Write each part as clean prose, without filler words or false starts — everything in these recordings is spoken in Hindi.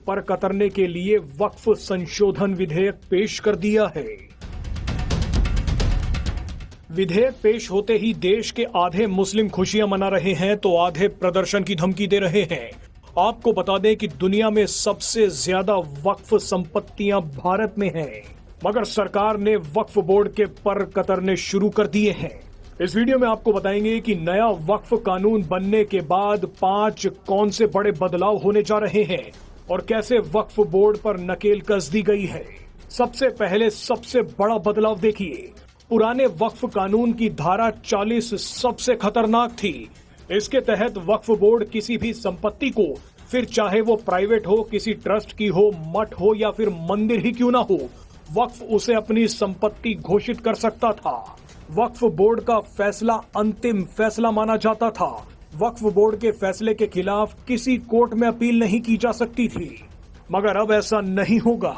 पर कतरने के लिए वक्फ संशोधन विधेयक पेश कर दिया है। विधेयक पेश होते ही देश के आधे मुस्लिम खुशियां मना रहे हैं तो आधे प्रदर्शन की धमकी दे रहे हैं। आपको बता दें कि दुनिया में सबसे ज्यादा वक्फ संपत्तियां भारत में हैं, मगर सरकार ने वक्फ बोर्ड के पर कतरने शुरू कर दिए हैं। इस वीडियो में आपको बताएंगे कि नया वक्फ कानून बनने के बाद 5 कौन से बड़े बदलाव होने जा रहे हैं और कैसे वक्फ बोर्ड पर नकेल कस दी गई है। सबसे पहले सबसे बड़ा बदलाव देखिए। पुराने वक्फ कानून की धारा 40 सबसे खतरनाक थी। इसके तहत वक्फ बोर्ड किसी भी संपत्ति को, फिर चाहे वो प्राइवेट हो, किसी ट्रस्ट की हो, मठ हो या फिर मंदिर ही क्यों ना हो, वक्फ उसे अपनी संपत्ति घोषित कर सकता था। वक्फ बोर्ड का फैसला अंतिम फैसला माना जाता था। वक्फ बोर्ड के फैसले के खिलाफ किसी कोर्ट में अपील नहीं की जा सकती थी, मगर अब ऐसा नहीं होगा।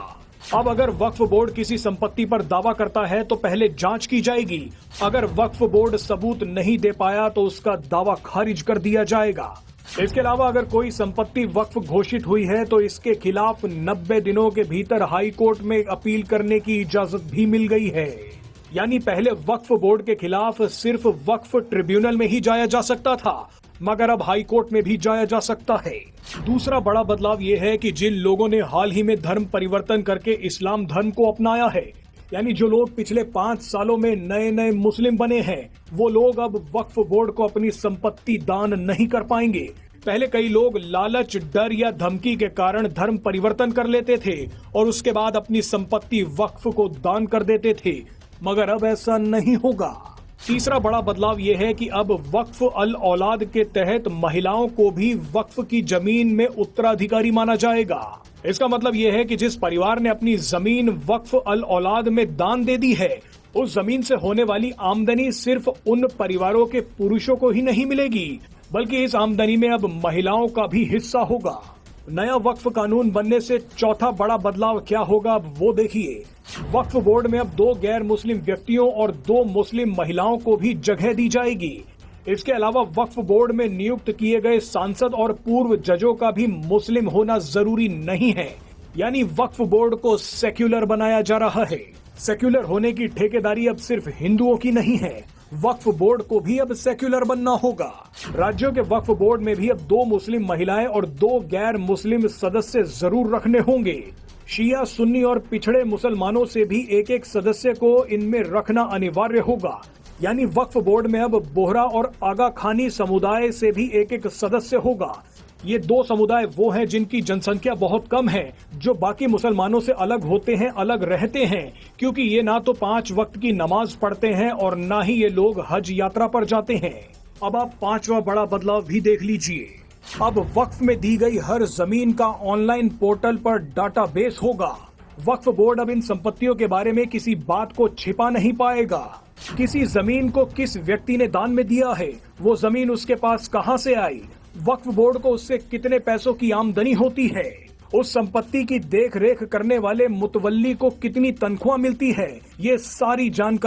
अब अगर वक्फ बोर्ड किसी संपत्ति पर दावा करता है तो पहले जांच की जाएगी। अगर वक्फ बोर्ड सबूत नहीं दे पाया तो उसका दावा खारिज कर दिया जाएगा। इसके अलावा अगर कोई संपत्ति वक्फ घोषित हुई है तो इसके खिलाफ 90 दिनों के भीतर हाई कोर्ट में अपील करने की इजाजत भी मिल गई है। यानी पहले वक्फ बोर्ड के खिलाफ सिर्फ वक्फ ट्रिब्यूनल में ही जाया जा सकता था, मगर अब हाई कोर्ट में भी जाया जा सकता है। दूसरा बड़ा बदलाव यह है कि जिन लोगों ने हाल ही में धर्म परिवर्तन करके इस्लाम धर्म को अपनाया है, यानी जो लोग पिछले 5 सालों में नए नए मुस्लिम बने हैं, वो लोग अब वक्फ बोर्ड को अपनी संपत्ति दान नहीं कर पाएंगे। पहले कई लोग लालच, डर या धमकी के कारण धर्म परिवर्तन कर लेते थे और उसके बाद अपनी संपत्ति वक्फ को दान कर देते थे, मगर अब ऐसा नहीं होगा। तीसरा बड़ा बदलाव यह है कि अब वक्फ अल औलाद के तहत महिलाओं को भी वक्फ की जमीन में उत्तराधिकारी माना जाएगा। इसका मतलब यह है कि जिस परिवार ने अपनी जमीन वक्फ अल औलाद में दान दे दी है, उस जमीन से होने वाली आमदनी सिर्फ उन परिवारों के पुरुषों को ही नहीं मिलेगी, बल्कि इस आमदनी में अब महिलाओं का भी हिस्सा होगा। नया वक्फ कानून बनने से चौथा बड़ा बदलाव क्या होगा, अब वो देखिए। वक्फ बोर्ड में अब 2 गैर मुस्लिम व्यक्तियों और 2 मुस्लिम महिलाओं को भी जगह दी जाएगी। इसके अलावा वक्फ बोर्ड में नियुक्त किए गए सांसद और पूर्व जजों का भी मुस्लिम होना जरूरी नहीं है। यानी वक्फ बोर्ड को सेक्युलर बनाया जा रहा है। सेक्युलर होने की ठेकेदारी अब सिर्फ हिंदुओं की नहीं है, वक्फ बोर्ड को भी अब सेक्युलर बनना होगा। राज्यों के वक्फ बोर्ड में भी अब 2 मुस्लिम महिलाएं और 2 गैर मुस्लिम सदस्य जरूर रखने होंगे। शिया, सुन्नी और पिछड़े मुसलमानों से भी एक सदस्य को इनमें रखना अनिवार्य होगा। यानी वक्फ बोर्ड में अब बोहरा और आगा खानी समुदाय से भी एक सदस्य होगा। ये 2 समुदाय वो हैं जिनकी जनसंख्या बहुत कम है, जो बाकी मुसलमानों से अलग होते हैं, अलग रहते हैं, क्योंकि ये ना तो 5 वक्त की नमाज पढ़ते हैं और ना ही ये लोग हज यात्रा पर जाते हैं। अब आप 5वां बड़ा बदलाव भी देख लीजिए। अब वक्फ में दी गई हर जमीन का ऑनलाइन पोर्टल पर डाटाबेस होगा। वक्फ बोर्ड अब इन संपत्तियों के बारे में किसी बात को छिपा नहीं पाएगा। किसी जमीन को किस व्यक्ति ने दान में दिया है, वो जमीन उसके पास कहां से आई, वक्फ बोर्ड को उससे कितने पैसों की आमदनी होती है, उस संपत्ति की देख रेख करने वाले मुतवल्ली को कितनी तनख्वाह मिलती है, ये सारी जानकारी